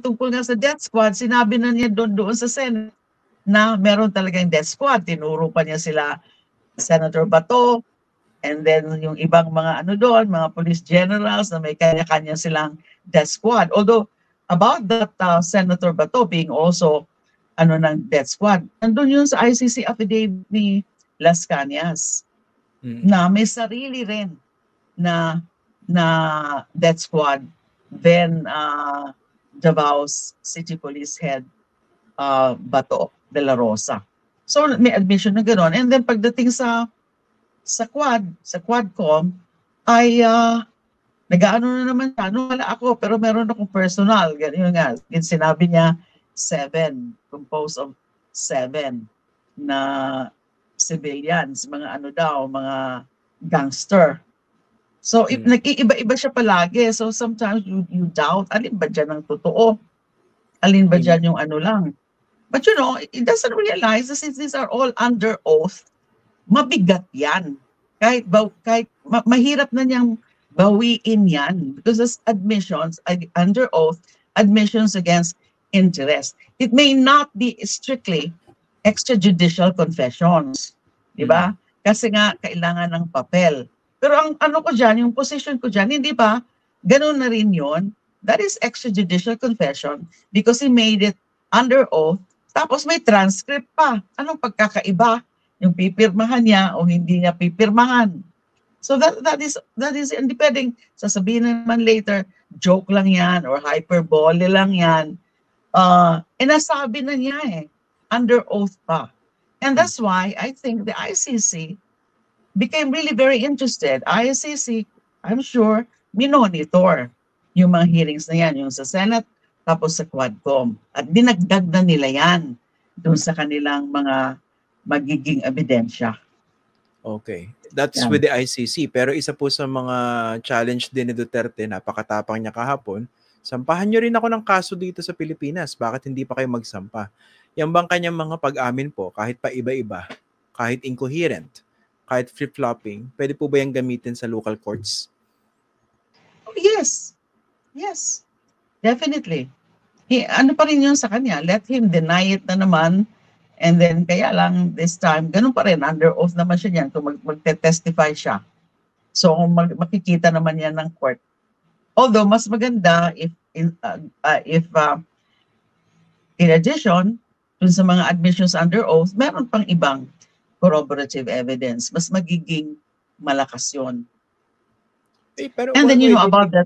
yung tungkol nga sa death squad, sinabi na niya doon sa Senate na meron talagang death squad. Tinuro pa niya sila Senator Bato, and then yung ibang mga ano doon, mga police generals na may kanya-kanya silang death squad. Although, about that Senator Bato being also ng death squad, nandun yun sa ICC affidavit ni Las Cañas na may sarili rin na death squad, then Davao's City Police Head Bato de la Rosa. So may admission na gano'n. And then pagdating sa Quadcom, ay nag-aano na naman siya. Ano, wala ako, pero meron akong personal. Ganyan nga, sinabi niya 7, composed of 7 na civilians, mga ano daw, mga gangster. So, nag-iiba-iba siya palagi. So, sometimes you doubt, alin ba dyan ang totoo? Alin ba dyan yung ano lang? But you know, it doesn't realize that since these are all under oath, mabigat yan. Kahit mahirap na niyang bawiin yan. Because as admissions, under oath, admissions against interest. It may not be strictly extrajudicial confessions. Diba? Kasi nga, kailangan ng papel. Pero ang ano ko dyan, yung position ko dyan, hindi ba? Ganun na rin yun. That is extrajudicial confession because he made it under oath. Tapos may transcript pa. Anong pagkakaiba? Yung pipirmahan niya o hindi niya pipirmahan. So that is hindi pwedeng sasabihin naman later, joke lang yan or hyperbole lang yan. Nasabi na niya under oath pa. And that's why I think the ICC became really very interested. ICC, I'm sure, minonitor yung mga hearings na yan, yung sa Senate, tapos sa Quadcom. At dinagdag na nila yan doon sa kanilang mga magiging ebidensya. Okay. That's with the ICC. Pero isa po sa mga challenge din ni Duterte, napakatapang niya kahapon, sampahan niyo rin ako ng kaso dito sa Pilipinas. Bakit hindi pa kayo magsampa? Yan bang kanyang mga pag-amin po, kahit pa iba-iba, kahit incoherent, kahit flip-flopping, pwede po ba yung gamitin sa local courts? Oh, yes. Yes. Definitely. Ano pa rin yun sa kanya? Let him deny it na naman. And then, kaya lang, this time, ganun pa rin. Under oath naman siya niyan kung magte-testify siya. So, makikita naman yan ng court. Although, mas maganda if in addition, dun sa mga admissions under oath, meron pang ibang corroborative evidence. Mas magiging malakas yun. Pero and then, you know about that.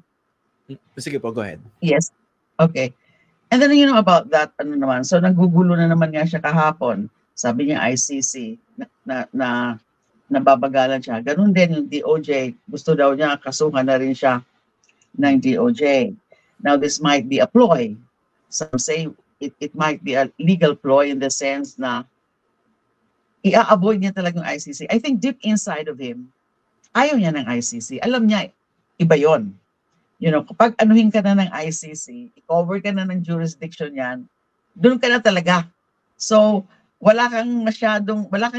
Sige po, go ahead. Yes. Okay. And then, you know about that, ano naman, so nagugulo na naman nga siya kahapon. Sabi niya ICC na nababagalan siya. Ganun din yung DOJ. Gusto daw niya, kasuhan na rin siya ng DOJ. Now, this might be a ploy. Some say it might be a legal ploy in the sense na i-avoid niya talaga yung ICC. I think deep inside of him, ayaw niya ng ICC. Alam niya, iba yon. You know, kapag anuhin ka na ng ICC, i-cover ka na ng jurisdiction yan, doon ka na talaga. So, wala kang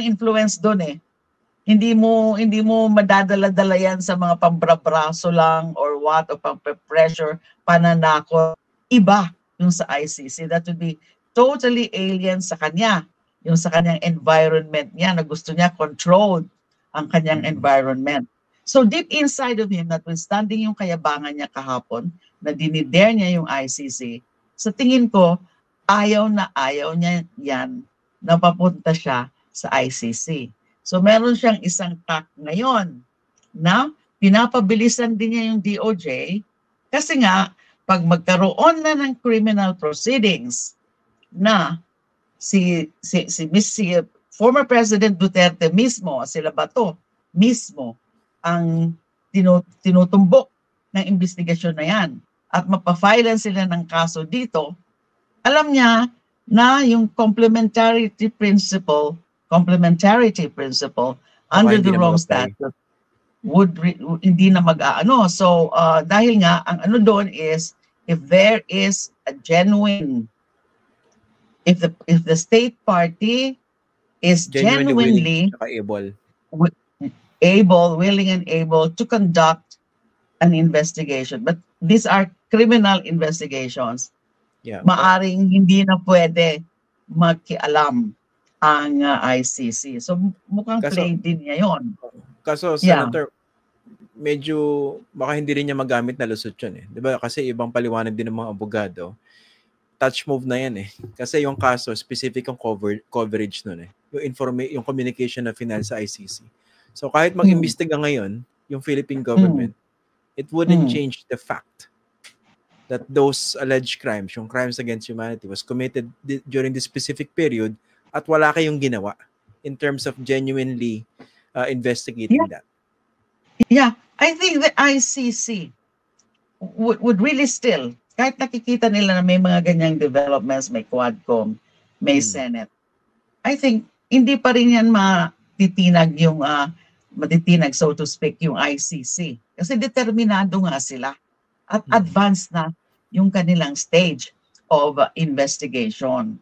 influence doon eh. Hindi mo madadala-dala yan sa mga pambrabraso lang or what, o pang-pressure, pananakot. Iba yung sa ICC. That would be totally alien sa kanya. Yung sa kanyang environment niya, na gusto niya controlled ang kanyang environment. So deep inside of him, notwithstanding yung kayabangan niya kahapon, na dinidare niya yung ICC, sa tingin ko, ayaw niya yan na papunta siya sa ICC. So meron siyang isang tack ngayon na pinapabilisan din niya yung DOJ kasi nga, pag magkaroon na ng criminal proceedings na si former President Duterte mismo, sila Bato mismo, ang tinutumbok ng investigasyon na yan at mapafilan sila ng kaso dito, alam niya na yung complementarity principle under the Rome Statute hindi na mag-aano. So, dahil nga, ang ano doon is, if there is a genuine, if the state party is genuinely willing and able to conduct an investigation. But these are criminal investigations. Yeah. maaring hindi na pwede magkialam ang ICC. So mukhang play din niya yun. Kaso, Senator, medyo baka hindi rin niya magamit na lusot yun eh. Di ba? Kasi ibang paliwanag din ng mga abogado. Touch move na yan eh. Kasi yung kaso, specific yung coverage nun eh. Yung communication na final sa ICC. So kahit mag-imbestiga ngayon, yung Philippine government, it wouldn't change the fact that those alleged crimes, yung crimes against humanity, was committed during this specific period at wala kayong ginawa in terms of genuinely investigating that. Yeah, I think the ICC would really still, kahit nakikita nila na may mga ganyang developments, may Quadcom, may Senate, I think hindi pa rin yan matitinag, so to speak, yung ICC. Kasi determinado nga sila at advanced na yung kanilang stage of investigation.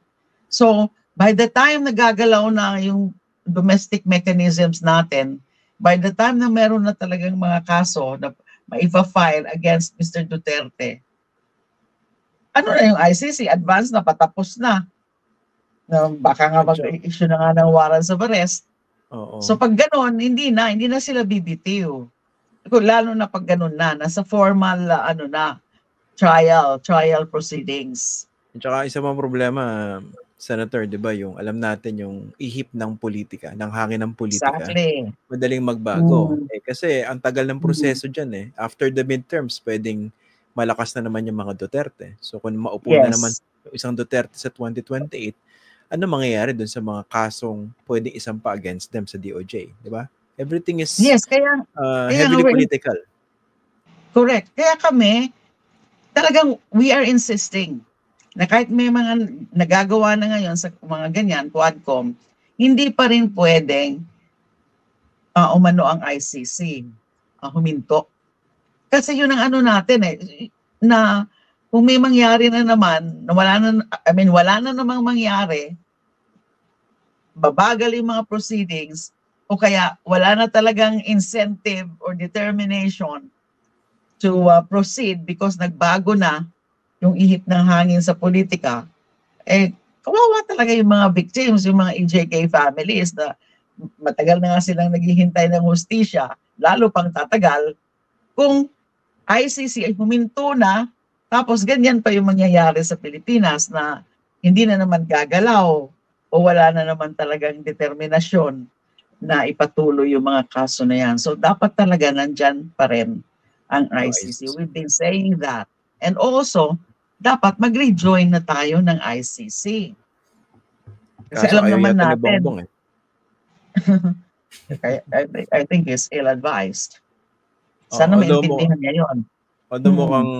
So, by the time nagagalaw na yung domestic mechanisms natin, by the time na meron na talagang mga kaso na maipa-file against Mr. Duterte, ano na yung ICC? Advance na, patapos na. Baka nga mag-issue na nga ng warrants of arrest. So pag gano'n, hindi na sila bibitiw. Lalo na pag gano'n na, nasa formal, trial proceedings. At saka isa pang problema, Senator, di ba, yung alam natin yung ihip ng politika, ng hangin ng politika. Exactly. Madaling magbago. Kasi ang tagal ng proseso dyan eh. After the midterms, pwedeng malakas na naman yung mga Duterte. So kung maupo na naman yung isang Duterte sa 2028, ano mangyayari dun sa mga kasong pwedeng isampa against them sa DOJ? Di ba? Everything is kaya heavily political. Correct. Kaya kami, talagang we are insisting na kahit may mga nagagawa na ngayon sa mga ganyan, Quadcom, hindi pa rin pwedeng umano ang ICC, huminto. Kasi yun ang natin na kung may mangyari na naman, na wala na namang mangyari, babagal yung mga proceedings, o kaya wala na talagang incentive or determination to proceed because nagbago na yung ihip ng hangin sa politika, kawawa talaga yung mga victims, yung mga EJK families na matagal na nga silang naghihintay ng hustisya, lalo pang tatagal, kung ICC ay huminto na, tapos ganyan pa yung mangyayari sa Pilipinas na hindi na naman gagalaw o wala na naman talagang determinasyon na ipatuloy yung mga kaso na yan. So dapat talaga nandyan pa rin ang ICC. We've been saying that. And also, dapat mag-rejoin na tayo ng ICC. Kasi alam naman natin, I think it's ill-advised. Sana maintindihan niya yun. Although mukhang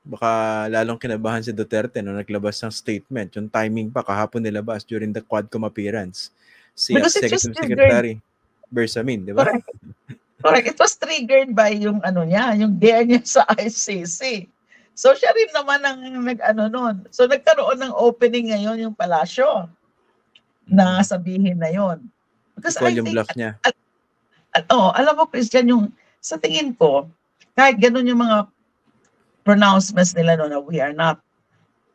baka lalong kinabahan si Duterte nung naglabas ng statement. Yung timing pa, kahapon nilabas during the Quadcom appearance. Si Executive Secretary Bersamin, di ba? Correct. It was triggered by yung yung dare niya sa ICC. So siya rin naman ang nun. So nagkaroon ng opening ngayon yung palasyo na sabihin na yon. Because I think, bluff niya. Alam mo, Christian, yung sa tingin ko, kahit ganun yung mga pronouncements nila na we are not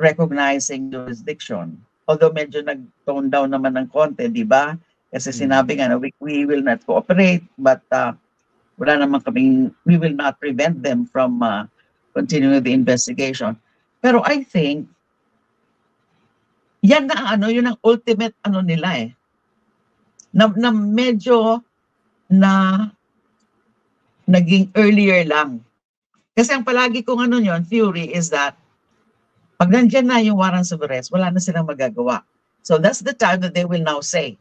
recognizing jurisdiction. Although medyo nag-tone down naman ng konti, di ba? Kasi sinabi nga na we will not cooperate, but wala naman kaming, we will not prevent them from continuing the investigation. Pero I think, yan na yun ang ultimate nila na medyo na naging earlier lang. Kasi ang palagi kong yun, theory is that pag nandyan na yung warrants of arrest, wala na silang magagawa. So that's the time that they will now say,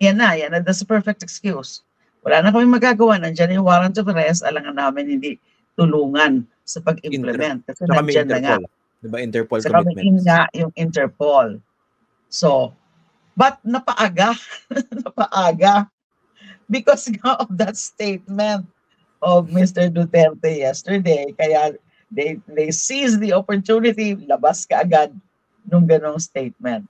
yan na, that's a perfect excuse. Wala na kami magagawa, nandyan yung warrant of arrest, alangan namin hindi tulungan sa pag-implement. Kasi nandyan na nga. Diba, Interpol commitments. Nga yung Interpol. So, but napaaga, because of that statement of Mr. Duterte yesterday, kaya they seized the opportunity, labas ka agad nung ganong statement.